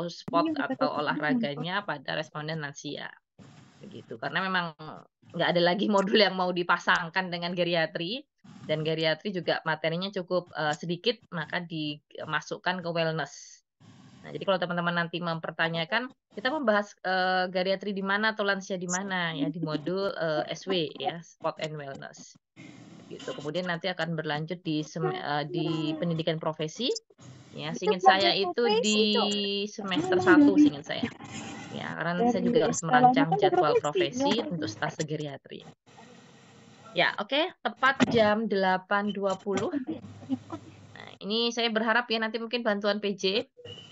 sport atau olahraganya pada responden lansia. Begitu. Karena memang nggak ada lagi modul yang mau dipasangkan dengan geriatri, dan geriatri juga materinya cukup, sedikit, maka dimasukkan ke wellness. Nah, jadi kalau teman-teman nanti mempertanyakan, kita membahas, geriatri di mana atau lansia di mana, ya di modul, SW ya, Sport and Wellness, gitu. Kemudian nanti akan berlanjut di pendidikan profesi, ya, seingat saya itu di semester 1 seingat saya. Ya, karena nanti saya juga harus merancang jadwal profesi untuk stase geriatri. Ya, oke, tepat jam 8.20. Nah, ini saya berharap ya nanti mungkin bantuan PJ,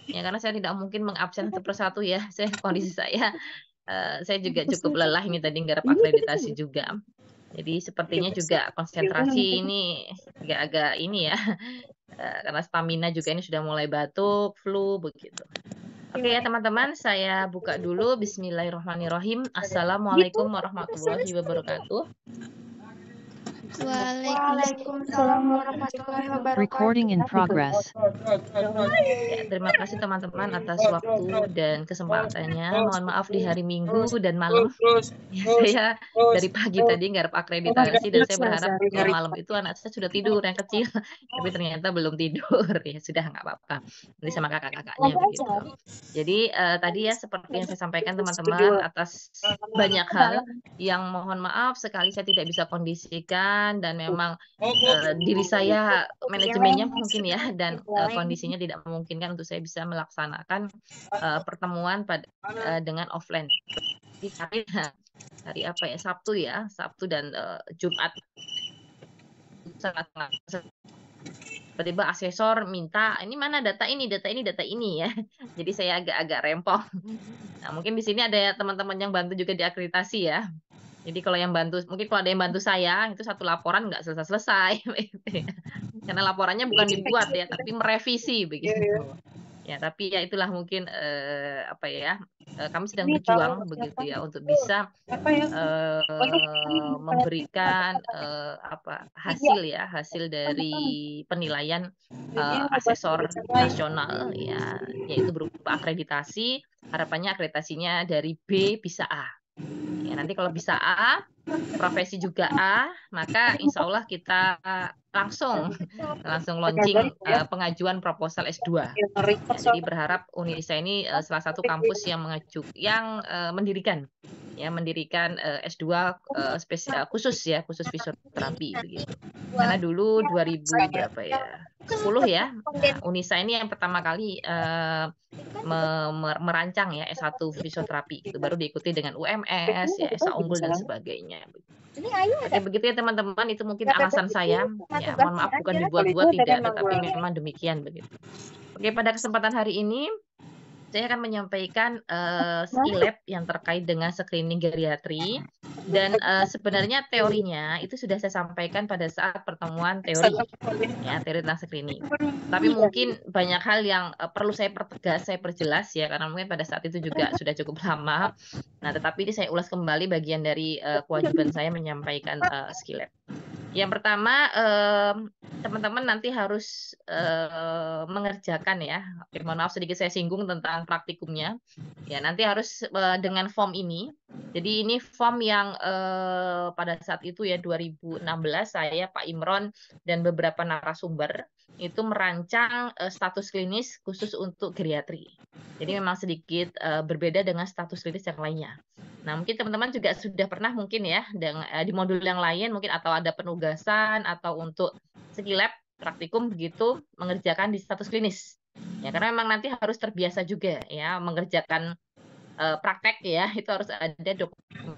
ya karena saya tidak mungkin mengabsen satu persatu ya, kondisi saya juga cukup lelah ini tadi nggarap akreditasi juga. Jadi sepertinya juga konsentrasi ini agak-agak ini ya, karena stamina juga ini sudah mulai batuk, flu, begitu. Oke ya teman-teman, saya buka dulu. Bismillahirrahmanirrahim. Assalamualaikum warahmatullahi wabarakatuh. Waalaikumsalam warahmatullahi wabarakatuh. Recording in progress. Ya, terima kasih teman-teman atas waktu dan kesempatannya. Mohon maaf di hari Minggu dan malam. Ya, saya dari pagi tadi nggarap akreditasi dan saya berharap kalau malam itu anak saya sudah tidur yang kecil, tapi ternyata belum tidur. Ya sudah nggak apa-apa. Nanti sama kakak-kakaknya begitu. Jadi tadi ya seperti yang saya sampaikan teman-teman atas banyak hal yang mohon maaf sekali saya tidak bisa kondisikan dan memang diri saya manajemennya mungkin ya dan kondisinya tidak memungkinkan untuk saya bisa melaksanakan pertemuan dengan offline. Di hari apa ya, Sabtu dan Jumat. Tiba-tiba asesor minta, ini mana data ini ya. Jadi saya agak-agak rempong. Nah, mungkin di sini ada teman-teman yang bantu juga di akreditasi ya. Jadi kalau yang bantu, mungkin kalau ada yang bantu saya, itu satu laporan nggak selesai-selesai. Karena laporannya bukan dibuat ya, tapi merevisi begitu. Ya, tapi ya itulah mungkin apa ya, kami sedang berjuang begitu ya untuk bisa memberikan hasil dari penilaian asesor nasional ya, yaitu berupa akreditasi. Harapannya akreditasinya dari B bisa A. Ya, nanti kalau bisa A, profesi juga A, maka insya Allah kita langsung launching pengajuan proposal S2. Ya, jadi berharap Unisa ini salah satu kampus yang mendirikan S2 khusus fisioterapi begitu. Karena dulu 2000 berapa ya? 10 ya. Nah, Unisa ini yang pertama kali merancang ya S1 fisioterapi gitu, baru diikuti dengan UMS ya, SA unggul dan sebagainya. Oke, begitu ya teman-teman, itu mungkin alasan saya. Ya, mohon maaf bukan dibuat-buat tidak, tetapi memang demikian begitu. Oke, pada kesempatan hari ini saya akan menyampaikan skill lab yang terkait dengan screening geriatri dan sebenarnya teorinya itu sudah saya sampaikan pada saat pertemuan teori ya, teori tentang screening. Tapi mungkin banyak hal yang perlu saya pertegas, saya perjelas ya, karena mungkin pada saat itu juga sudah cukup lama. Nah, tetapi ini saya ulas kembali bagian dari kewajiban saya menyampaikan skill lab. Yang pertama, teman-teman nanti harus mengerjakan ya. Oke, mohon maaf sedikit saya singgung tentang praktikumnya. Ya, nanti harus dengan form ini. Jadi ini form yang pada saat itu ya 2016 saya, Pak Imron dan beberapa narasumber itu merancang status klinis khusus untuk geriatri. Jadi memang sedikit berbeda dengan status klinis yang lainnya. Nah, mungkin teman-teman juga sudah pernah mungkin ya di modul yang lain mungkin atau ada penugasan atau untuk skill lab praktikum begitu mengerjakan di status klinis. Ya, karena memang nanti harus terbiasa juga ya mengerjakan praktek ya, itu harus ada dokumen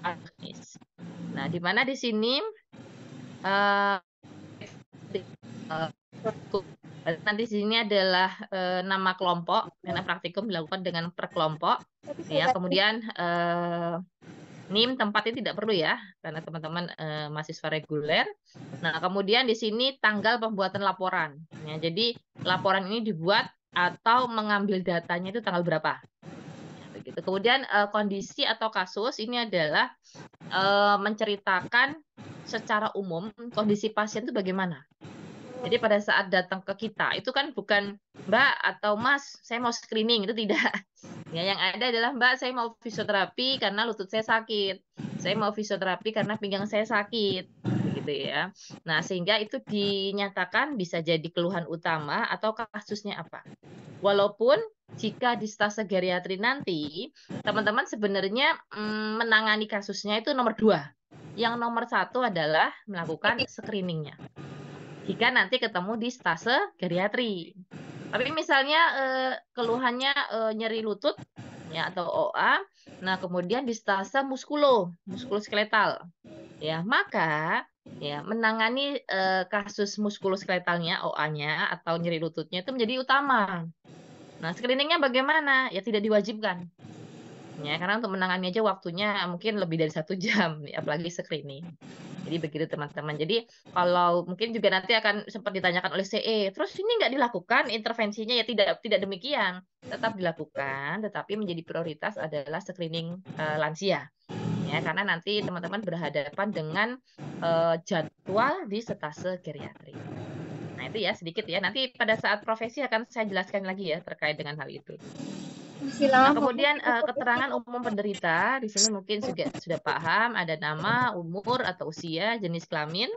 klinis. Nah, di mana di sini nanti di sini adalah nama kelompok karena praktikum dilakukan dengan per kelompok ya, kemudian NIM tempatnya tidak perlu ya karena teman-teman mahasiswa reguler. Nah, kemudian di sini tanggal pembuatan laporan ya, jadi laporan ini dibuat atau mengambil datanya itu tanggal berapa ya, begitu. Kemudian kondisi atau kasus ini adalah menceritakan secara umum kondisi pasien itu bagaimana. Jadi pada saat datang ke kita itu kan bukan Mbak atau Mas, saya mau screening, itu tidak. Ya, yang ada adalah Mbak, saya mau fisioterapi karena lutut saya sakit. Saya mau fisioterapi karena pinggang saya sakit, begitu ya. Nah, sehingga itu dinyatakan bisa jadi keluhan utama atau kasusnya apa. Walaupun jika di stase geriatri nanti, teman-teman sebenarnya menangani kasusnya itu nomor 2. Yang nomor 1 adalah melakukan screeningnya. Jika nanti ketemu di stase geriatri. Tapi misalnya keluhannya nyeri lutut ya atau OA, nah kemudian di stase muskuloskeletal. Ya, maka ya menangani kasus muskuloskeletalnya, OA-nya atau nyeri lututnya itu menjadi utama. Nah, screeningnya bagaimana? Ya tidak diwajibkan. Ya, karena untuk menangani aja waktunya mungkin lebih dari 1 jam, apalagi screening. Jadi begitu teman-teman. Jadi kalau mungkin juga nanti akan sempat ditanyakan oleh CE, terus ini nggak dilakukan intervensinya? Ya tidak demikian, tetap dilakukan, tetapi menjadi prioritas adalah screening lansia. Ya, karena nanti teman-teman berhadapan dengan jadwal di stase geriatri. Nah, itu ya sedikit ya. Nanti pada saat profesi akan saya jelaskan lagi ya terkait dengan hal itu. Nah, kemudian keterangan umum penderita di sini mungkin juga sudah paham, ada nama, umur atau usia, jenis kelamin,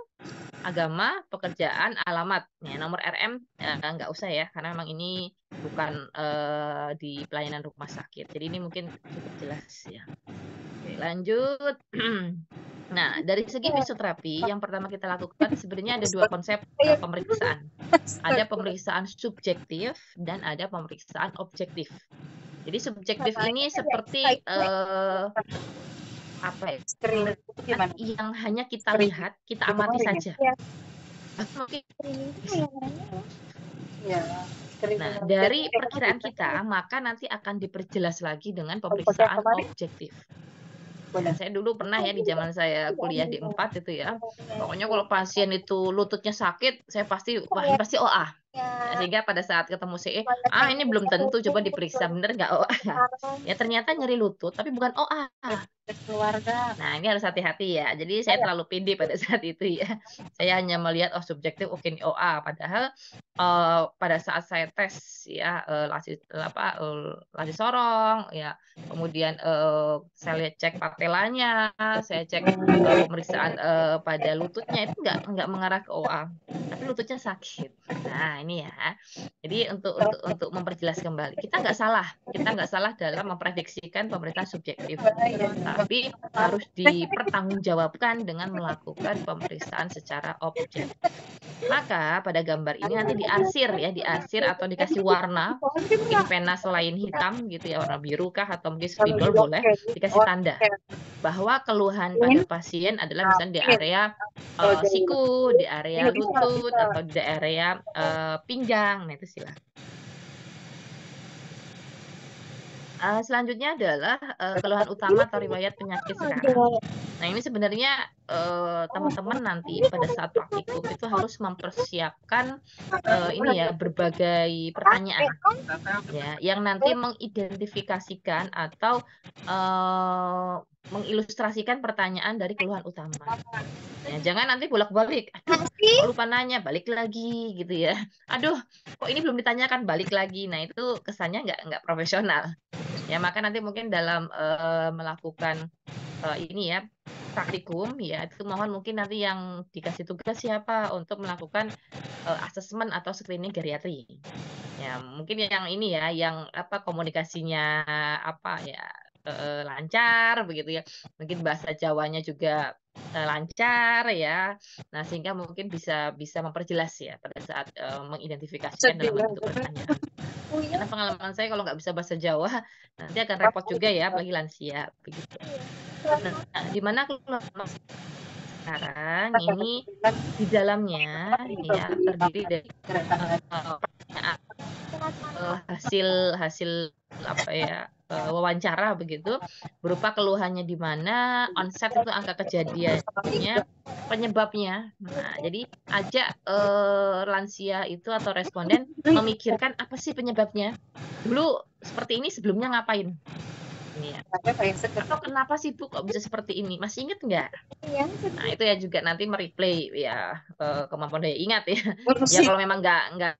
agama, pekerjaan, alamat. Ya, nomor RM nggak usah ya, karena memang ini bukan di pelayanan rumah sakit. Jadi ini mungkin cukup jelas ya. Oke, lanjut. Nah, dari segi fisioterapi, yang pertama kita lakukan sebenarnya ada 2 konsep pemeriksaan. Ada pemeriksaan subjektif dan ada pemeriksaan objektif. Jadi subjektif ini seperti apa ya? Yang hanya kita lihat, kita amati saja. Mungkin. Nah, dari perkiraan kita, maka nanti akan diperjelas lagi dengan pemeriksaan objektif. Nah, saya dulu pernah ya di zaman saya kuliah di 4 itu ya. Pokoknya kalau pasien itu lututnya sakit, saya pasti ini pasti OA. Nah, sehingga pada saat ketemu CE, ini belum tentu, coba diperiksa bener nggak OA. Ya ternyata nyeri lutut, tapi bukan OA. Nah, ini harus hati-hati ya. Jadi saya terlalu pede pada saat itu ya. Saya hanya melihat subjektif, oke ini OA. Padahal pada saat saya tes ya lasi sorong ya, kemudian saya lihat cek patelanya, saya cek pemeriksaan pada lututnya itu nggak mengarah ke OA, tapi lututnya sakit. Nah, ini ya. Jadi untuk memperjelas kembali, kita nggak salah dalam memprediksikan pemeriksaan subjektif, tapi harus dipertanggungjawabkan dengan melakukan pemeriksaan secara objektif. Maka pada gambar ini nanti diarsir atau dikasih warna, mungkin pena selain hitam gitu ya, warna biru kah atau mungkin spidol boleh, dikasih tanda bahwa keluhan pada pasien adalah misalnya di area siku, di area lutut atau di area pinggang. Nah, itu silakan. Selanjutnya adalah keluhan utama atau riwayat penyakit sekarang. Nah, ini sebenarnya teman-teman nanti pada saat praktikum itu harus mempersiapkan ini ya, berbagai pertanyaan ya yang nanti mengidentifikasikan atau mengilustrasikan pertanyaan dari keluhan utama. Ya, jangan nanti bolak-balik, aduh kok lupa nanya, balik lagi gitu ya. Aduh, kok ini belum ditanyakan, balik lagi. Nah, itu kesannya nggak profesional. Ya, maka nanti mungkin dalam melakukan ini ya praktikum ya, itu mohon mungkin nanti yang dikasih tugas siapa untuk melakukan asesmen atau screening geriatri. Ya, mungkin yang ini ya, yang komunikasinya lancar begitu ya. Mungkin bahasa Jawanya juga lancar ya. Nah, sehingga mungkin bisa memperjelas ya pada saat mengidentifikasikan dalam bentuk pertanyaan. Karena pengalaman saya kalau nggak bisa bahasa Jawa nanti akan repot juga ya, apalagi lansia begitu. Nah, di mana sekarang ini di dalamnya ya terdiri dari hasil wawancara begitu, berupa keluhannya di mana, onset itu angka kejadiannya, penyebabnya. Nah, jadi ajak lansia itu atau responden memikirkan apa sih penyebabnya. Dulu seperti ini, sebelumnya ngapain? ini ya. Atau kenapa sih Bu kok bisa seperti ini? Masih inget nggak? Nah itu ya juga nanti mereplay ya kemampuan daya ingat ya. Ya kalau memang nggak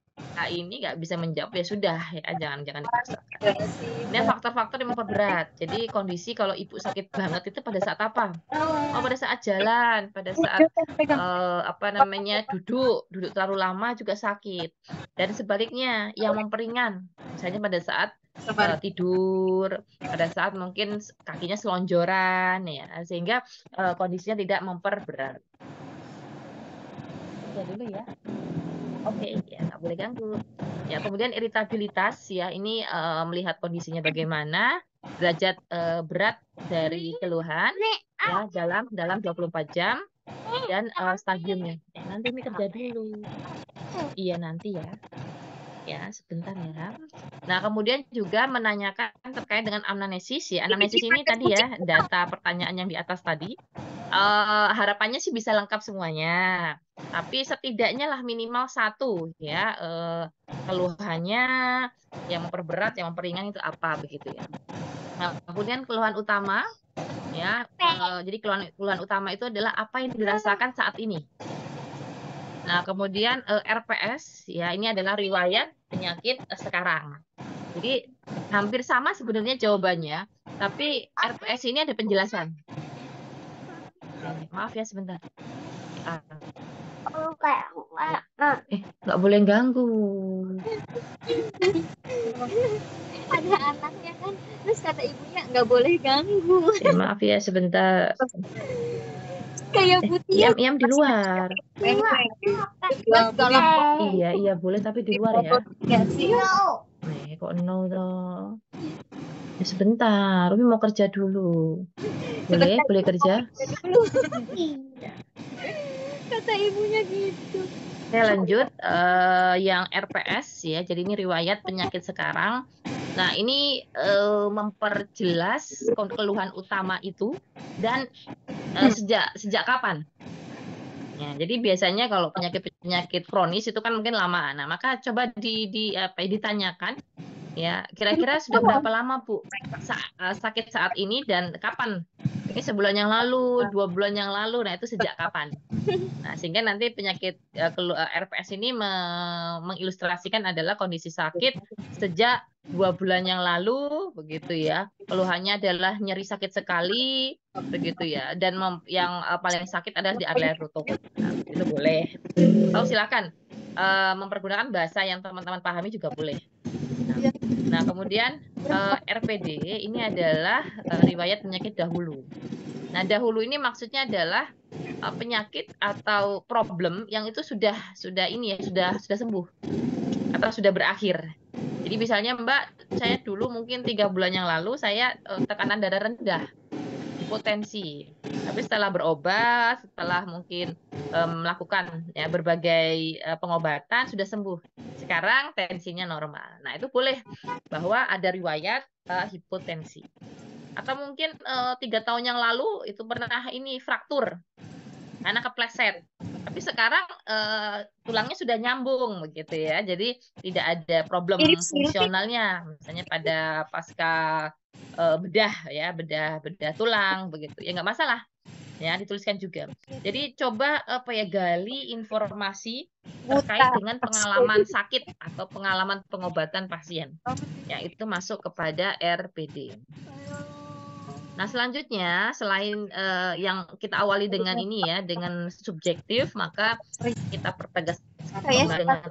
bisa menjawab ya sudah ya jangan dipaksakan. Ini faktor-faktor yang memperberat. Jadi kondisi kalau ibu sakit banget itu pada saat apa? Oh pada saat jalan, pada saat duduk terlalu lama juga sakit. Dan sebaliknya yang memperingan, misalnya pada saat tidur, pada saat mungkin kakinya selonjoran ya, sehingga kondisinya tidak memperberat. Ya dulu ya. Oke, ya nggak boleh ganggu. Ya kemudian iritabilitas ya ini melihat kondisinya bagaimana, derajat berat dari keluhan ya dalam 24 jam dan stadiumnya. Nanti ini kerja dulu. Iya nanti ya. Ya, sebentar ya. Nah, kemudian juga menanyakan terkait dengan anamnesis ya. Anamnesis ini tadi ya, data pertanyaan yang di atas tadi. Harapannya sih bisa lengkap semuanya. Tapi setidaknya lah minimal satu ya keluhannya yang memperberat, yang memperingan itu apa begitu ya. Nah, kemudian keluhan utama ya. Jadi keluhan utama itu adalah apa yang dirasakan saat ini. Nah, kemudian RPS ya ini adalah riwayat penyakit sekarang. Jadi hampir sama sebenarnya jawabannya, tapi RPS ini ada penjelasan. Maaf ya sebentar. Nggak boleh ganggu. Ada anaknya kan, terus kata ibunya nggak boleh ganggu. Maaf ya sebentar. Kayak Butia. Iam di luar. Iya boleh tapi di luar ya. Kok no toh? Ya sebentar, Umi mau kerja dulu. Boleh kerja? Kata ibunya gitu. Saya lanjut yang RPS ya. Jadi ini riwayat penyakit sekarang. Nah, ini memperjelas keluhan utama itu dan sejak kapan. Ya, jadi biasanya kalau penyakit kronis itu kan mungkin lama. Nah, maka coba ditanyakan ya, kira-kira sudah berapa lama Bu sakit saat ini dan kapan? Ini sebulan yang lalu, 2 bulan yang lalu. Nah, itu sejak kapan? Nah, sehingga nanti penyakit RPS ini mengilustrasikan adalah kondisi sakit sejak 2 bulan yang lalu, begitu ya. Keluhannya adalah nyeri sakit sekali, begitu ya. Dan yang paling sakit adalah di area lutut. Nah, itu boleh. Atau silakan mempergunakan bahasa yang teman-teman pahami juga boleh. Nah, kemudian RPD ini adalah riwayat penyakit dahulu. Nah, dahulu ini maksudnya adalah penyakit atau problem yang itu sudah sembuh atau sudah berakhir. Jadi misalnya Mbak, saya dulu mungkin 3 bulan yang lalu saya tekanan darah rendah, hipotensi. Tapi setelah berobat, setelah mungkin melakukan ya berbagai pengobatan sudah sembuh. Sekarang tensinya normal. Nah, itu boleh bahwa ada riwayat hipotensi. Atau mungkin 3 tahun yang lalu itu pernah ini fraktur. Anak kepleset. Tapi sekarang tulangnya sudah nyambung begitu ya. Jadi tidak ada problem fungsionalnya. Misalnya pada pasca bedah tulang begitu. Ya nggak masalah. Ya, dituliskan juga. Jadi coba gali informasi terkait dengan pengalaman sakit atau pengalaman pengobatan pasien. Ya, itu masuk kepada RPD. Nah, selanjutnya selain yang kita awali dengan ini ya, dengan subjektif, maka kita pertegas dengan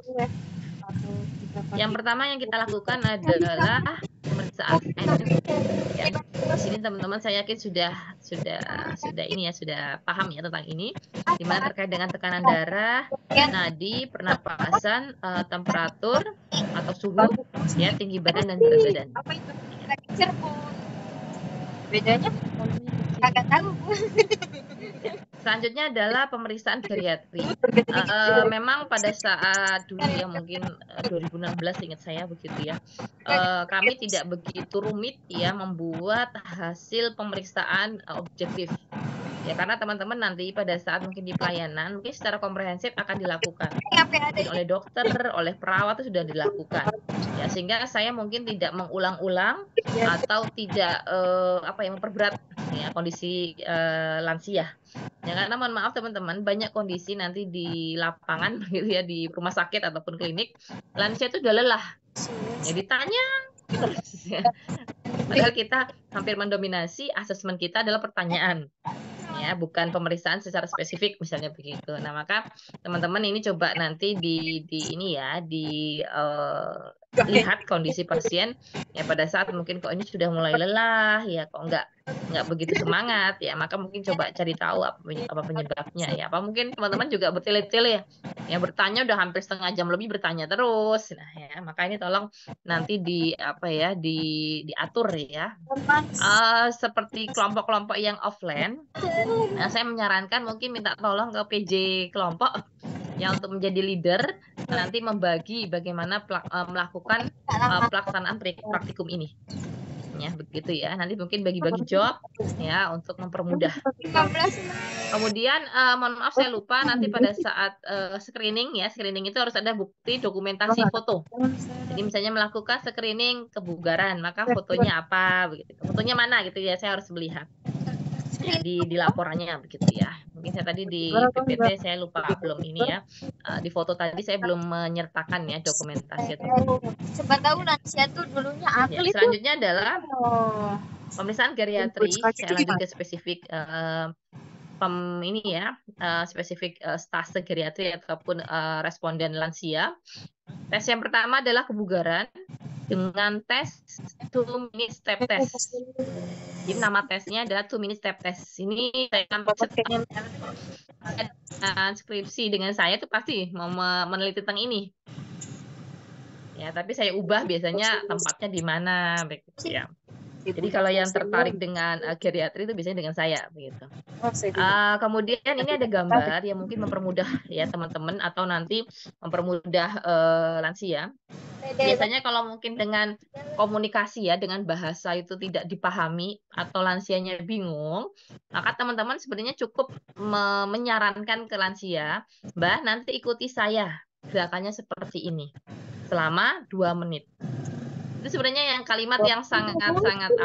yang pertama yang kita lakukan adalah pemeriksaan. Ya, di sini teman-teman saya yakin sudah ini ya, sudah paham ya tentang ini, di mana terkait dengan tekanan darah, nadi, pernapasan, temperatur atau suhu, ya, tinggi badan dan berat badan. Bedanya agak tahu. Selanjutnya adalah pemeriksaan geriatri. Memang pada saat dulu ya mungkin 2016 ingat saya begitu ya. Kami tidak begitu rumit ya membuat hasil pemeriksaan objektif. Ya, karena teman-teman nanti pada saat mungkin di pelayanan, mungkin secara komprehensif akan dilakukan. Mungkin oleh dokter, oleh perawat itu sudah dilakukan. Ya, sehingga saya mungkin tidak mengulang-ulang atau tidak memperberat ya kondisi lansia. Ya, karena mohon maaf teman-teman, banyak kondisi nanti di lapangan gitu ya, di rumah sakit ataupun klinik, lansia itu udah lelah. Ya, ditanya terus ya. Padahal kita hampir mendominasi asesmen kita adalah pertanyaan. Ya, bukan pemeriksaan secara spesifik misalnya begitu. Nah, maka teman-teman ini coba nanti lihat kondisi pasien ya pada saat mungkin kok ini sudah mulai lelah ya, kok nggak begitu semangat ya, maka mungkin coba cari tahu apa penyebabnya ya. Apa mungkin teman-teman juga bertele-tele ya, bertanya udah hampir setengah jam lebih bertanya terus. Nah, ya, maka ini tolong nanti diatur ya. Seperti kelompok-kelompok yang offline, nah, saya menyarankan mungkin minta tolong ke PJ kelompok ya untuk menjadi leader, nanti membagi bagaimana melakukan pelaksanaan praktikum ini. Ya, begitu ya. Nanti mungkin bagi-bagi job ya untuk mempermudah. Kemudian mohon maaf saya lupa, nanti pada saat screening itu harus ada bukti dokumentasi foto. Jadi misalnya melakukan screening kebugaran, maka fotonya apa begitu. Fotonya mana gitu ya, saya harus melihat. Ya, di laporannya begitu ya. Mungkin saya tadi di PPT saya lupa belum ini ya. Di foto tadi saya belum menyertakan ya dokumentasi atau Coba tahu lansia tuh dulunya apa ya, selanjutnya adalah pemeriksaan geriatri. Saya lanjut ke spesifik spesifik stase geriatri ataupun responden lansia. Tes yang pertama adalah kebugaran dengan tes 2 minute step test. Jadi nama tesnya adalah 2 minute step test. Ini saya skripsi dengan saya itu pasti mau meneliti tentang ini. Ya, tapi saya ubah biasanya tempatnya di mana begitu ya. Jadi kalau yang tertarik dengan geriatri itu biasanya dengan saya begitu. Kemudian ini ada gambar yang mungkin mempermudah ya teman-teman atau nanti mempermudah lansia. Biasanya kalau mungkin dengan komunikasi ya, dengan bahasa itu tidak dipahami atau lansianya bingung, maka teman-teman sebenarnya cukup menyarankan ke lansia, Mbak nanti ikuti saya, gerakannya seperti ini selama 2 menit. Itu sebenarnya yang kalimat yang sangat-sangat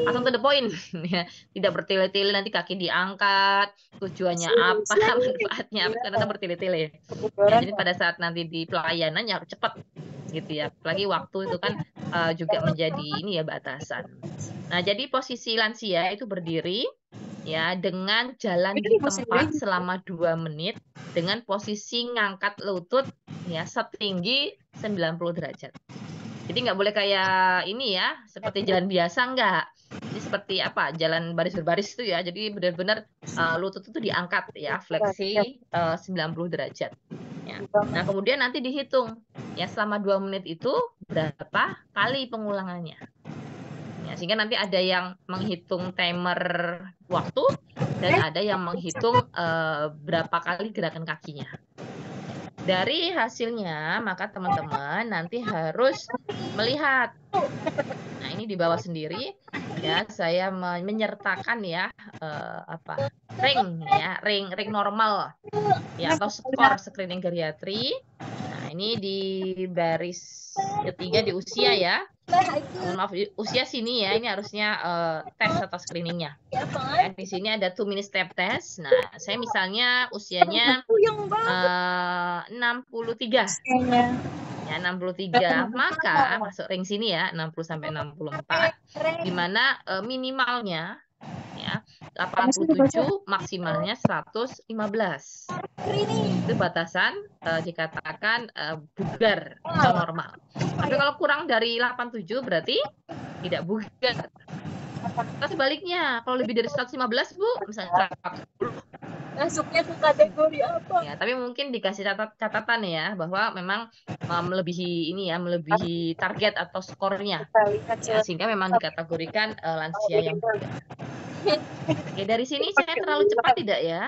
langsung to the point ya, tidak bertele-tele nanti kaki diangkat, tujuannya apa, manfaatnya apa, ternyata bertele-tele. Ya, jadi pada saat nanti di pelayanan ya harus cepat gitu ya. Apalagi waktu itu kan juga menjadi ini ya batasan. Nah, jadi posisi lansia itu berdiri ya dengan jalan di tempat selama 2 menit dengan posisi ngangkat lutut ya setinggi 90 derajat. Jadi nggak boleh kayak ini ya, seperti jalan biasa nggak. Jadi seperti jalan baris berbaris itu ya. Jadi benar-benar lutut itu diangkat ya, fleksi 90 derajat. Ya. Nah, kemudian nanti dihitung ya selama 2 menit itu berapa kali pengulangannya. Ya, sehingga nanti ada yang menghitung timer waktu dan ada yang menghitung berapa kali gerakan kakinya. Dari hasilnya, maka teman-teman nanti harus melihat. Nah, ini di bawah sendiri ya, saya menyertakan ya ring normal ya atau skor screening geriatri. Nah, ini di baris ketiga di usia ya. Maaf, usia sini ya, ini harusnya tes atau screeningnya. Ya, di sini ada 2 minute step test. Nah, saya misalnya usianya 63. Ya, 63. Maka masuk ring sini ya, 60 sampai 64. Di mana minimalnya ya 87, maksimalnya 115. Itu batasan dikatakan bugar atau normal. Tapi kalau kurang dari 87 berarti tidak bugar. Atau sebaliknya, kalau lebih dari 115 Bu, misalnya 140, masuknya ke kategori apa? Ya, tapi mungkin dikasih catatan ya bahwa memang melebihi target atau skornya. Ya, sehingga memang dikategorikan lansia yang bugar. Oke, dari sini saya terlalu cepat tidak ya?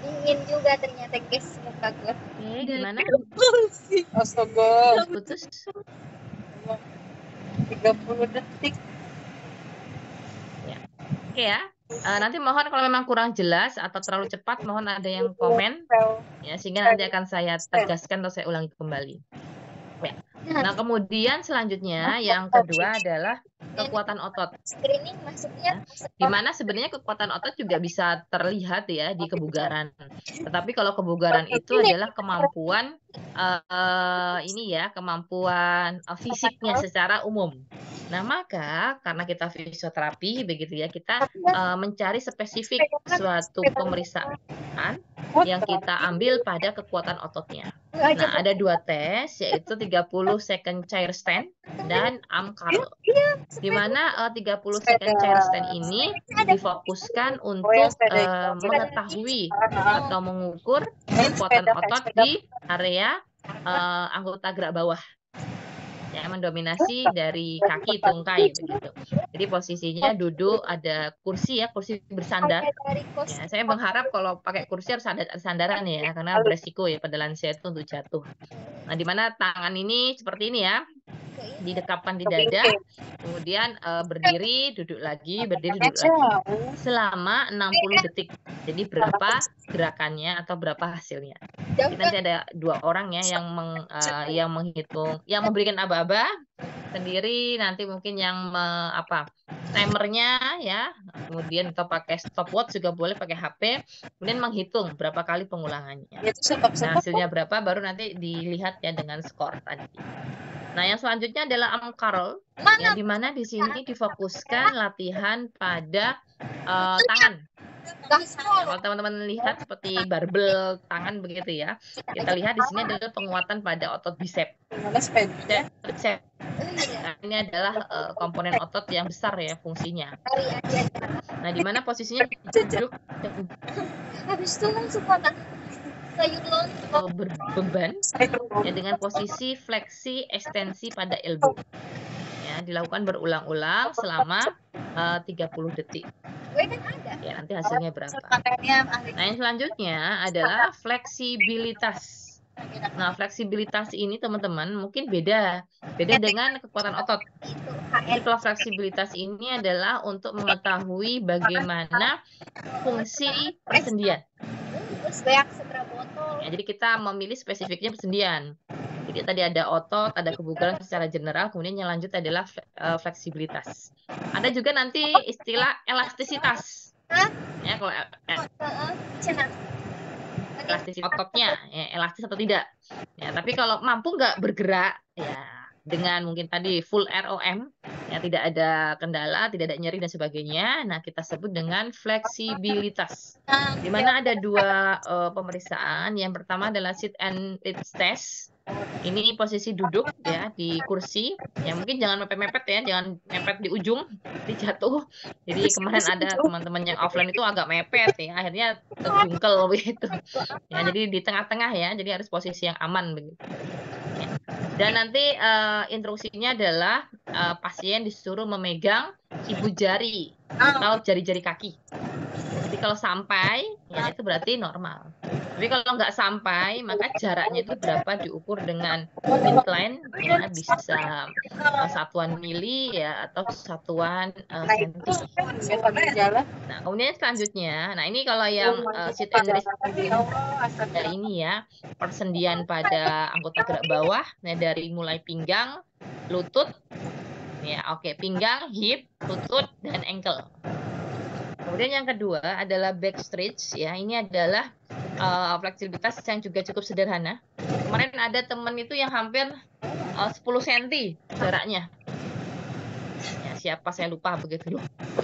Dingin juga ternyata guys muka gue. Oke, gimana? Astaga. Putus. 30 detik. Oke ya. Nanti mohon kalau memang kurang jelas atau terlalu cepat, mohon ada yang komen ya, sehingga nanti akan saya tegaskan atau saya ulangi kembali. Ya. Nah, kemudian selanjutnya yang kedua adalah kekuatan otot. Screening maksudnya Di mana sebenarnya kekuatan otot juga bisa terlihat ya di kebugaran. Tetapi kalau kebugaran itu adalah kemampuan kemampuan fisiknya secara umum. Nah, maka karena kita fisioterapi begitu ya, kita mencari spesifik suatu pemeriksaan yang kita ambil pada kekuatan ototnya. Nah, ada 2 tes, yaitu 30 second chair stand dan arm curl. Di mana 30 second chair stand ini difokuskan untuk mengetahui atau mengukur kekuatan otot di area anggota gerak bawah. Ya, mendominasi dari kaki tungkai begitu. Jadi posisinya duduk, ada kursi ya, kursi bersandar. Ya, saya berharap kalau pakai kursi harus ada sandaran ya, karena beresiko ya pada lansia itu untuk jatuh. Nah, di mana tangan ini seperti ini ya, didekapkan di dada, kemudian berdiri, duduk lagi, berdiri, duduk lagi selama 60 detik. Jadi berapa gerakannya atau berapa hasilnya? Jadi nanti ada 2 orang ya yang menghitung, yang memberikan aba-aba sendiri, nanti mungkin yang timernya ya, kemudian atau pakai stopwatch juga boleh, pakai HP, kemudian menghitung berapa kali pengulangannya. Nah, hasilnya berapa baru nanti dilihat ya dengan skor tadi. Nah, yang selanjutnya adalah arm curl, ya, di mana di sini difokuskan latihan pada tangan. Nah, kalau teman-teman lihat seperti barbel tangan begitu ya, kita lihat di sini adalah penguatan pada otot bicep. Nah, ini adalah komponen otot yang besar ya fungsinya. Nah, di mana posisinya duduk habis itu langsung makan sayur atau berbeban ya, dengan posisi fleksi ekstensi pada elbow. Ya, dilakukan berulang-ulang selama 30 detik. Ya, nanti hasilnya berapa. Nah, yang selanjutnya adalah fleksibilitas. Nah, fleksibilitas ini teman-teman mungkin beda dengan kekuatan otot. Jadi kalau fleksibilitas ini adalah untuk mengetahui bagaimana fungsi persendian. Ya, jadi kita memilih spesifiknya persendian. Jadi tadi ada otot, ada kebugaran secara general, kemudian yang lanjut adalah fleksibilitas. Ada juga nanti istilah elastisitas. Ya, kalau elastisitas ototnya, ya, elastis atau tidak. Ya, tapi kalau mampu nggak bergerak, ya dengan mungkin tadi full ROM, ya tidak ada kendala, tidak ada nyeri dan sebagainya. Nah, kita sebut dengan fleksibilitas. Di mana ada 2 pemeriksaan. Yang pertama adalah sit and reach test. Ini posisi duduk ya di kursi. Ya mungkin jangan mepet-mepet ya, jangan mepet di ujung, dijatuh. Jadi kemarin ada teman-teman yang offline itu agak mepet ya, akhirnya terjungkel begitu. Ya, jadi di tengah-tengah ya, jadi harus posisi yang aman begitu. Ya. Dan nanti instruksinya adalah pasien disuruh memegang ibu jari atau jari-jari kaki. Jadi kalau sampai, ya itu berarti normal. Tapi kalau nggak sampai, maka jaraknya itu berapa diukur dengan midline, ya bisa satuan mili ya atau satuan senti. Nah, kemudian selanjutnya, nah ini kalau yang sit and reach ini ya, persendian pada anggota gerak bawah, nah dari mulai pinggang, lutut, ya oke, pinggang, hip, lutut, dan ankle. Kemudian yang kedua adalah back stretch ya, ini adalah fleksibilitas yang juga cukup sederhana. Kemarin ada teman itu yang hampir 10 cm jaraknya. Ya, siapa saya lupa begitu loh.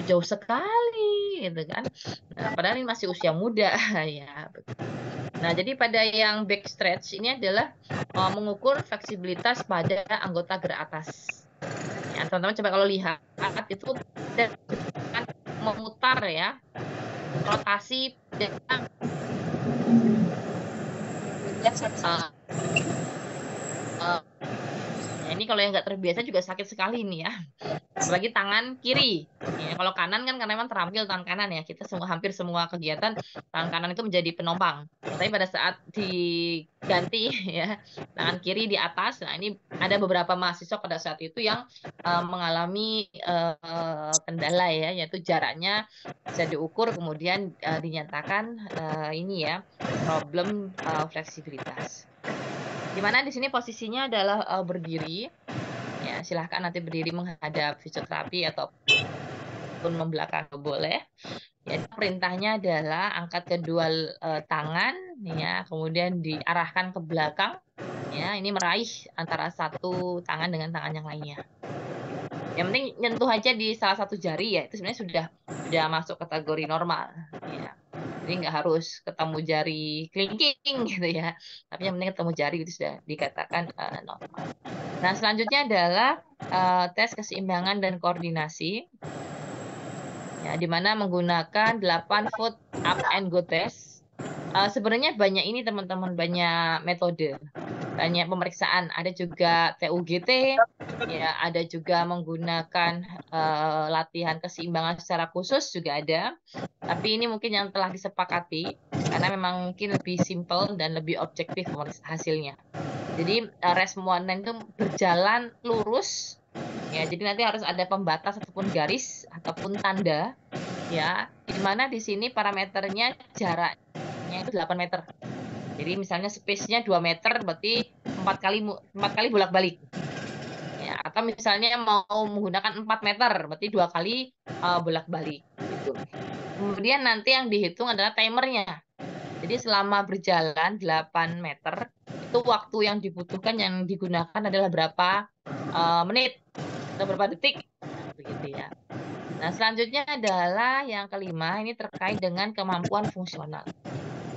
Jauh sekali gitu kan. Nah, padahal ini masih usia muda ya. Nah, jadi pada yang back stretch ini adalah mengukur fleksibilitas pada anggota gerak atas. Ya, teman-teman coba kalau lihat itu memutar ya, rotasi dengan ini kalau yang nggak terbiasa juga sakit sekali ini ya. apalagi tangan kiri. Ya, kalau kanan kan karena memang terampil tangan kanan ya, kita hampir semua kegiatan tangan kanan itu menjadi penopang. Tapi pada saat diganti ya tangan kiri di atas, nah ini ada beberapa mahasiswa pada saat itu yang mengalami kendala ya, yaitu jaraknya bisa diukur kemudian dinyatakan ini ya problem fleksibilitas. Dimana di sini posisinya adalah berdiri. Ya, silahkan nanti berdiri menghadap fisioterapi ataupun membelakang boleh. Ya, perintahnya adalah angkat kedua tangan, ya, kemudian diarahkan ke belakang. Ya, ini meraih antara satu tangan dengan tangan yang lainnya. Yang penting nyentuh aja di salah satu jari ya, itu sebenarnya sudah masuk kategori normal. Ya. Jadi nggak harus ketemu jari kelingking gitu ya. Tapi yang penting ketemu jari itu sudah dikatakan normal. Nah, selanjutnya adalah tes keseimbangan dan koordinasi. Ya, di mana menggunakan 8 foot up and go test. Sebenarnya banyak ini teman-teman, banyak metode. Banyak pemeriksaan, ada juga TUGT, ya, ada juga menggunakan latihan keseimbangan secara khusus juga ada. Tapi ini mungkin yang telah disepakati karena memang mungkin lebih simple dan lebih objektif hasilnya. Jadi rest movement itu berjalan lurus, ya. Jadi nanti harus ada pembatas ataupun garis ataupun tanda, ya. Di mana di sini parameternya jaraknya itu 8 meter. Jadi misalnya space-nya 2 meter, berarti 4 kali bolak-balik. Ya, atau misalnya mau menggunakan 4 meter, berarti 2 kali bolak-balik. Gitu. Kemudian nanti yang dihitung adalah timernya. Jadi selama berjalan 8 meter, itu waktu yang dibutuhkan yang digunakan adalah berapa menit atau berapa detik. Nah, begitu ya. Nah, selanjutnya adalah yang kelima, ini terkait dengan kemampuan fungsional.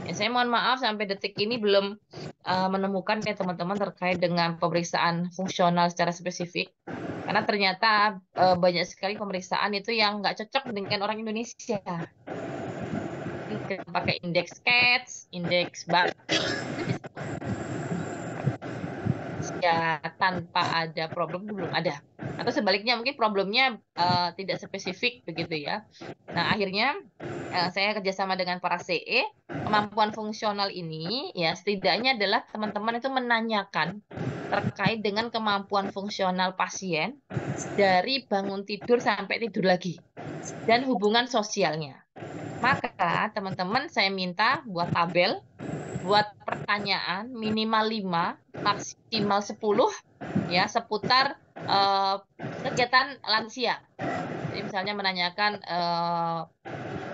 Ya, saya mohon maaf sampai detik ini belum menemukan ya teman-teman terkait dengan pemeriksaan fungsional secara spesifik. Karena ternyata banyak sekali pemeriksaan itu yang nggak cocok dengan orang Indonesia. Kita pakai indeks CATS, indeks ya tanpa ada problem belum ada. Atau sebaliknya mungkin problemnya tidak spesifik begitu ya. Nah, akhirnya saya kerjasama dengan para CE, kemampuan fungsional ini ya setidaknya adalah teman-teman itu menanyakan terkait dengan kemampuan fungsional pasien dari bangun tidur sampai tidur lagi dan hubungan sosialnya. Maka teman-teman saya minta buat tabel, buat pertanyaan minimal 5, maksimal 10 ya seputar kegiatan lansia. Jadi misalnya menanyakan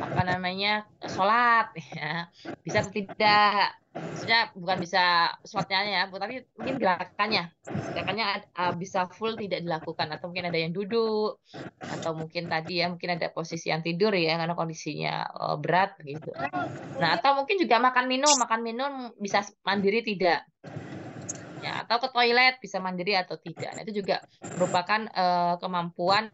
apa namanya sholat ya, bisa atau tidak. Maksudnya bukan bisa sholatnya ya, tapi mungkin gerakannya bisa full tidak dilakukan atau mungkin ada yang duduk atau mungkin tadi ya mungkin ada posisi yang tidur ya karena kondisinya berat gitu. Nah, atau mungkin juga makan minum bisa mandiri tidak. Ya, atau ke toilet bisa mandiri atau tidak. Nah, itu juga merupakan kemampuan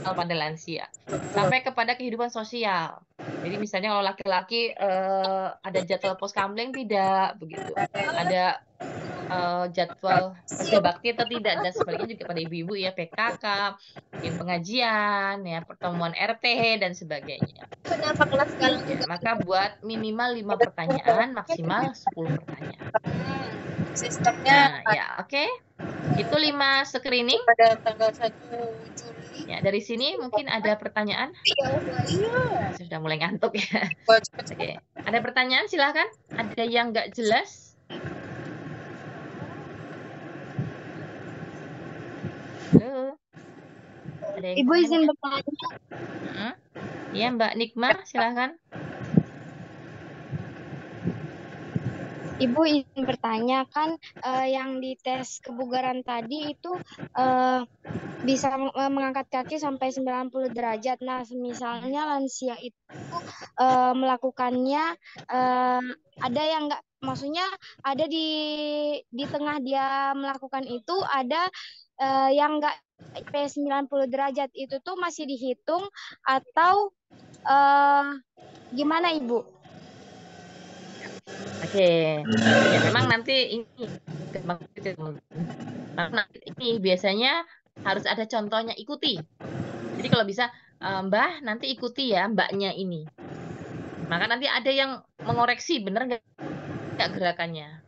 pada lansia. Sampai kepada kehidupan sosial. Jadi misalnya kalau laki-laki ada jadwal poskamling tidak begitu. Ada jadwal kerja bakti atau tidak, dan sebaliknya juga pada ibu-ibu ya PKK, mungkin pengajian, ya pertemuan RT dan sebagainya. Kenapa kelas sekarang Ya, maka buat minimal 5 pertanyaan, maksimal 10 pertanyaan. sistemnya Nah, ya oke. Itu 5 screening. pada tanggal 1 Juli. Ya, dari sini mungkin ada pertanyaan. Iya. Sudah mulai ngantuk ya. Oke, ada pertanyaan silahkan. Ada yang nggak jelas? Halo. Ada yang Ibu izin bertanya. Iya, Mbak Nikma, silahkan. Ibu izin bertanya, kan yang di tes kebugaran tadi itu bisa mengangkat kaki sampai 90 derajat. Nah, misalnya lansia itu melakukannya ada yang enggak, maksudnya ada di tengah dia melakukan itu ada yang enggak sampai 90 derajat, itu tuh masih dihitung atau gimana, Ibu? Oke, ya memang nanti ini biasanya harus ada contohnya, ikuti. Jadi kalau bisa, Mbah nanti ikuti ya mbaknya ini. Maka nanti ada yang mengoreksi benar nggak gerakannya.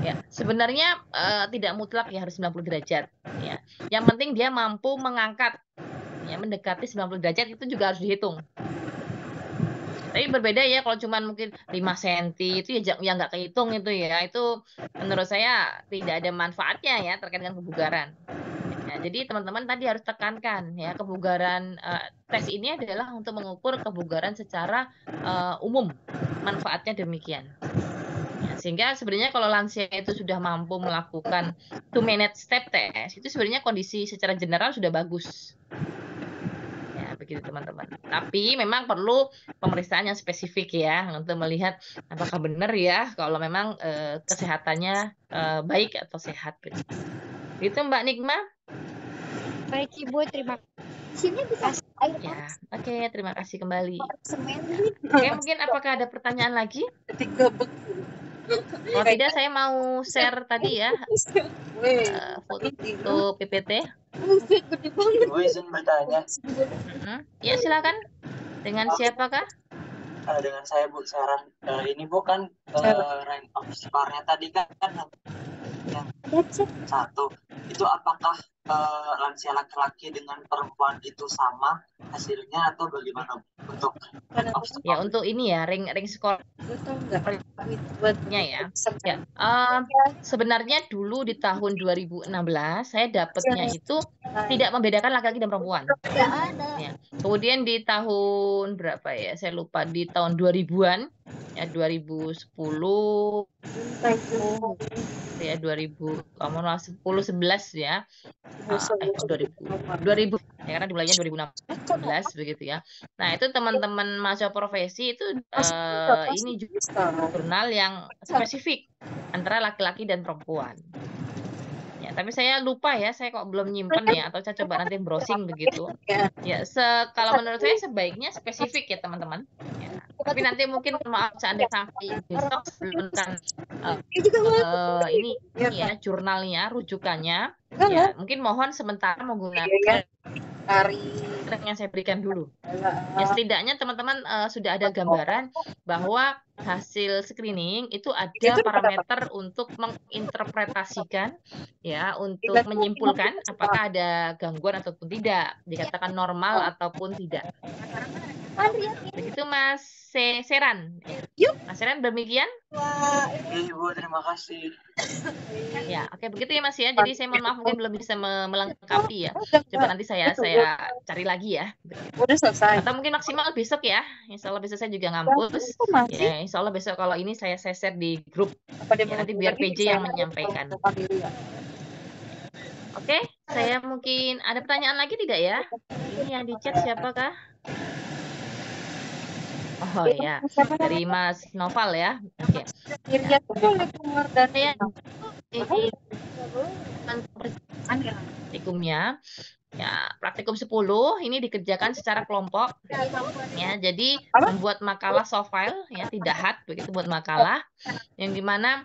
Ya, sebenarnya tidak mutlak ya harus 90 derajat. Ya, yang penting dia mampu mengangkat, ya mendekati 90 derajat itu juga harus dihitung. Tapi berbeda ya kalau cuma mungkin 5 cm itu ya nggak kehitung itu ya. Itu menurut saya tidak ada manfaatnya ya terkait dengan kebugaran. Ya, jadi teman-teman tadi harus tekankan ya kebugaran tes ini adalah untuk mengukur kebugaran secara umum. Manfaatnya demikian. Ya, sehingga sebenarnya kalau lansia itu sudah mampu melakukan 2-minute step test, itu sebenarnya kondisi secara general sudah bagus. Ya, begitu teman-teman. Tapi memang perlu pemeriksaan yang spesifik ya untuk melihat apakah benar ya kalau memang kesehatannya baik atau sehat. Gitu Mbak Nikma. Baik Ibu, terima Sini bisa air Ya, oke, terima kasih kembali. semen. Oke, mungkin apakah ada pertanyaan lagi? Kalau tidak, saya mau share tadi ya foto PPT. Ibu izin bertanya. Ya, silakan. Dengan siapakah? Dengan saya Bu, saran ini Bu kan rank of score-nya tadi kan yang 1 itu apakah lansia laki-laki dengan perempuan itu sama hasilnya atau bagaimana untuk rank of score? Ya, untuk ini ya ring score-nya ya. Ya, sebenarnya dulu di tahun 2016 saya dapatnya itu tidak membedakan laki-laki dan perempuan. Ya. Kemudian di tahun berapa ya? Saya lupa, di tahun 2000-an ya 2010 ya 2010 11 ya. 2000 ya karena dimulainya 2016 begitu ya. Nah, itu teman-teman mahasiswa profesi itu ini jurnal yang spesifik antara laki-laki dan perempuan. Ya, tapi saya lupa ya, saya kok belum nyimpen ya, atau saya coba nanti browsing begitu. Ya, kalau menurut saya sebaiknya spesifik ya teman-teman. Ya, tapi nanti mungkin maaf seandainya sampai besok sebelum kan ini ya jurnalnya, rujukannya, ya mungkin mohon sementara menggunakan yang saya berikan dulu. Ya setidaknya teman-teman sudah ada gambaran bahwa hasil screening itu ada parameter untuk menginterpretasikan ya, untuk menyimpulkan apakah ada gangguan ataupun tidak, dikatakan normal ataupun tidak. Begitu Mas Seran. Mas Seran demikian? Ibu, terima kasih. Ya, oke begitu ya Mas ya. Jadi saya mohon maaf mungkin belum bisa melengkapi ya. Coba nanti saya cari lagi ya. Udah selesai. Atau mungkin maksimal besok ya. Insya Allah besok saya juga ngampus. Ya, Insya Allah besok kalau ini saya share di grup. Ya, nanti biar PJ yang menyampaikan. Oke, saya mungkin ada pertanyaan lagi tidak ya? Ini yang di chat siapakah? Oh ya, dari Mas Noval ya. Oke. Akhirnya boleh keluar dari Ini praktikumnya. Ya, praktikum 10 ini dikerjakan secara kelompok. Ya, jadi membuat makalah soft file ya, tidak hard begitu buat makalah yang dimana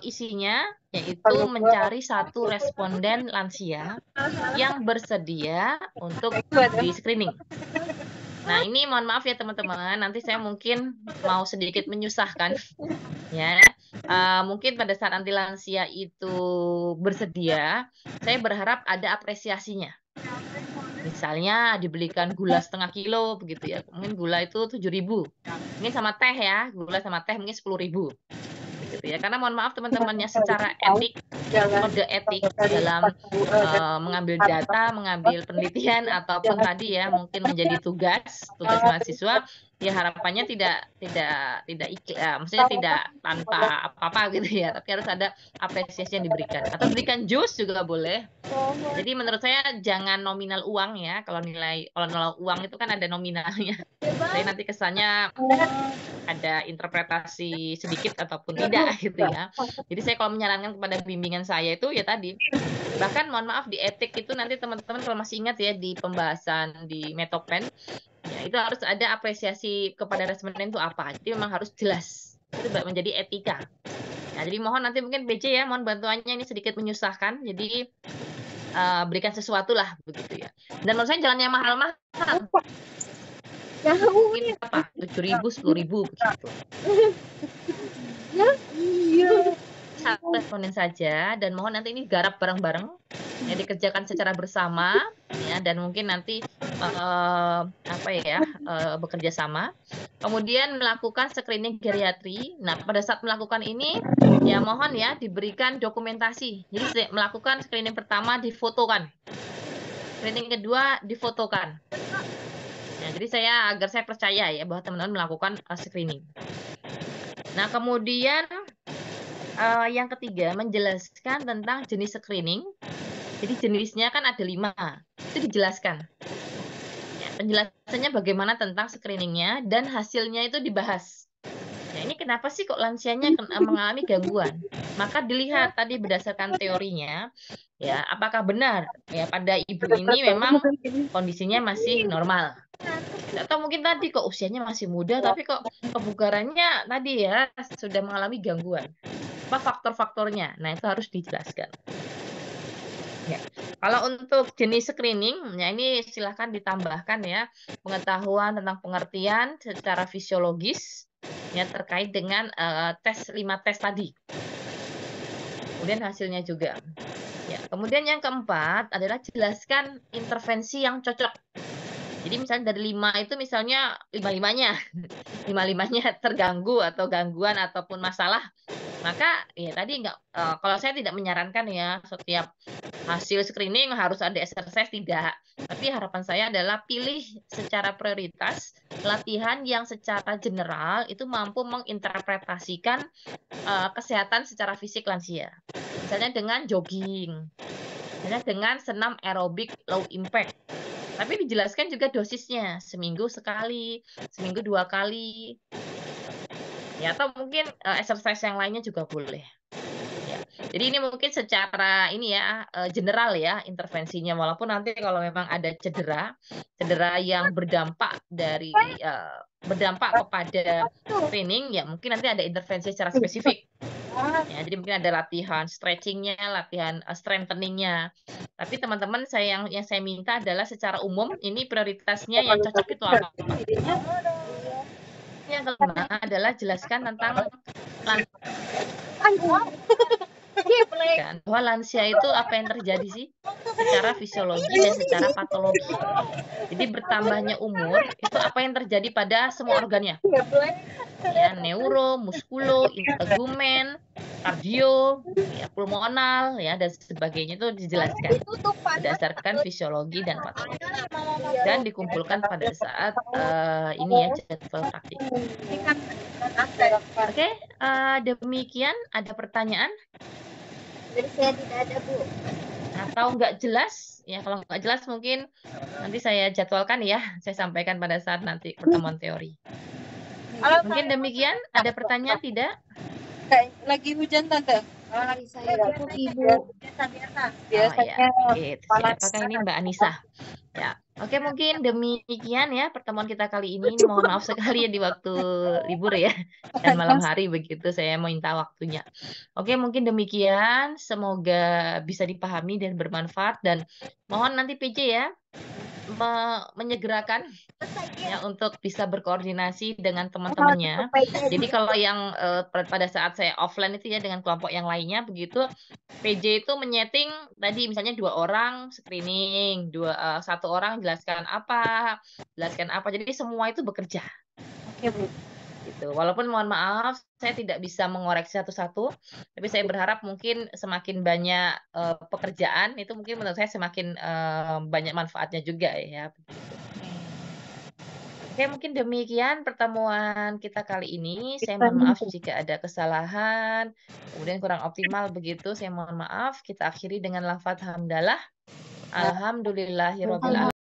isinya yaitu mencari satu responden lansia yang bersedia untuk di screening. Nah, ini mohon maaf ya teman-teman, nanti saya mungkin mau sedikit menyusahkan ya. Mungkin pada saat nanti lansia itu bersedia, saya berharap ada apresiasinya. Misalnya dibelikan gula setengah kilo begitu ya. Mungkin gula itu 7.000. Mungkin sama teh ya, gula sama teh mungkin 10.000. Gitu ya. Karena mohon maaf teman-temannya secara etik, kode etik dalam mengambil data, mengambil penelitian ataupun tadi ya mungkin menjadi tugas mahasiswa, ya harapannya tidak maksudnya tidak tanpa apa-apa gitu ya, tapi harus ada apresiasi yang diberikan atau berikan jus juga boleh. Jadi menurut saya jangan nominal uang ya, kalau nilai uang itu kan ada nominalnya, jadi nanti kesannya ada interpretasi sedikit ataupun tidak gitu ya. Jadi saya kalau menyarankan kepada bimbingan saya itu ya tadi, bahkan mohon maaf di etik itu nanti teman-teman kalau masih ingat ya di pembahasan di Metopen ya, itu harus ada apresiasi kepada responden itu apa. Jadi memang harus jelas. Itu menjadi etika. Nah, jadi mohon nanti mungkin BC ya, mohon bantuannya ini sedikit menyusahkan. Jadi berikan sesuatu lah begitu ya. Dan menurut saya jangan yang mahal-mahal. Jauh Mungkin apa? 7.000, 10.000 begitu. ya. Iya. Satu responden saja, dan mohon nanti ini garap bareng-bareng ya, dikerjakan secara bersama ya, dan mungkin nanti bekerja sama. Kemudian melakukan screening geriatri. Nah, pada saat melakukan ini ya mohon ya diberikan dokumentasi. Jadi melakukan screening pertama difotokan. Screening kedua difotokan. Ya, jadi agar saya percaya ya bahwa teman-teman melakukan screening. Nah, kemudian yang ketiga, menjelaskan tentang jenis screening. Jadi jenisnya kan ada 5, itu dijelaskan. Ya, penjelasannya bagaimana tentang screeningnya dan hasilnya itu dibahas. Ya, ini kenapa sih kok lansianya mengalami gangguan? Maka dilihat tadi berdasarkan teorinya, ya apakah benar ya pada ibu ini memang kondisinya masih normal. Atau mungkin tadi kok usianya masih muda, tapi kok kebugarannya tadi ya sudah mengalami gangguan. Apa faktor-faktornya? Nah, itu harus dijelaskan. Ya. Kalau untuk jenis screening, ya ini silahkan ditambahkan ya pengetahuan tentang pengertian secara fisiologis ya terkait dengan 5 tes tadi. Kemudian hasilnya juga. Ya. Kemudian yang keempat adalah jelaskan intervensi yang cocok. Jadi misalnya dari 5 itu misalnya 5-5-nya terganggu atau gangguan ataupun masalah. Maka ya tadi kalau saya tidak menyarankan ya setiap hasil screening harus ada exercise, tidak. Tapi harapan saya adalah pilih secara prioritas latihan yang secara general itu mampu menginterpretasikan kesehatan secara fisik lansia. Misalnya dengan jogging, misalnya dengan senam aerobik low impact. Tapi dijelaskan juga dosisnya, seminggu sekali, seminggu 2 kali. Ya, atau mungkin exercise yang lainnya juga boleh. Ya. Jadi ini mungkin secara general ya intervensinya, walaupun nanti kalau memang ada cedera yang berdampak kepada screening, ya mungkin nanti ada intervensi secara spesifik. Ya, jadi mungkin ada latihan stretchingnya, latihan strengtheningnya. Tapi teman-teman yang saya minta adalah secara umum ini prioritasnya yang cocok itu apa? Yang kelima adalah jelaskan tentang bahwa lansia itu apa yang terjadi sih secara fisiologi dan secara patologi. Jadi bertambahnya umur itu apa yang terjadi pada semua organnya. Ya, neuro, muskulo, integumen, kardio, ya, pulmonal, ya dan sebagainya itu dijelaskan berdasarkan fisiologi dan patologi dan dikumpulkan pada saat jadwal praktik. Oke, demikian. Ada pertanyaan? Dari saya tidak ada, Bu. Atau nggak jelas? Ya kalau nggak jelas mungkin nanti saya jadwalkan ya. Saya sampaikan pada saat nanti pertemuan teori. Mungkin demikian. Ada pertanyaan tidak? Lagi hujan, Tante. Dari saya cukup, Ibu. Biasanya Apakah ini Mbak Anissa? Ya, oke, mungkin demikian ya pertemuan kita kali ini. Mohon maaf sekali ya di waktu libur ya dan malam hari begitu saya minta waktunya. Oke, mungkin demikian. Semoga bisa dipahami dan bermanfaat, dan mohon nanti PJ ya menyegerakan ya untuk bisa berkoordinasi dengan teman-temannya. Jadi kalau yang pada saat saya offline itu ya dengan kelompok yang lainnya begitu, PJ itu menyeting tadi misalnya 2 orang screening, 1 orang jelaskan apa. Jadi semua itu bekerja. Oke, Bu. Gitu. Walaupun mohon maaf saya tidak bisa mengoreksi satu-satu, tapi saya berharap mungkin semakin banyak pekerjaan itu mungkin menurut saya semakin banyak manfaatnya juga ya. Oke, mungkin demikian pertemuan kita kali ini. Saya mohon maaf jika ada kesalahan, kemudian kurang optimal begitu. Saya mohon maaf. Kita akhiri dengan lafaz hamdalah. Alhamdulillahirabbil alamin.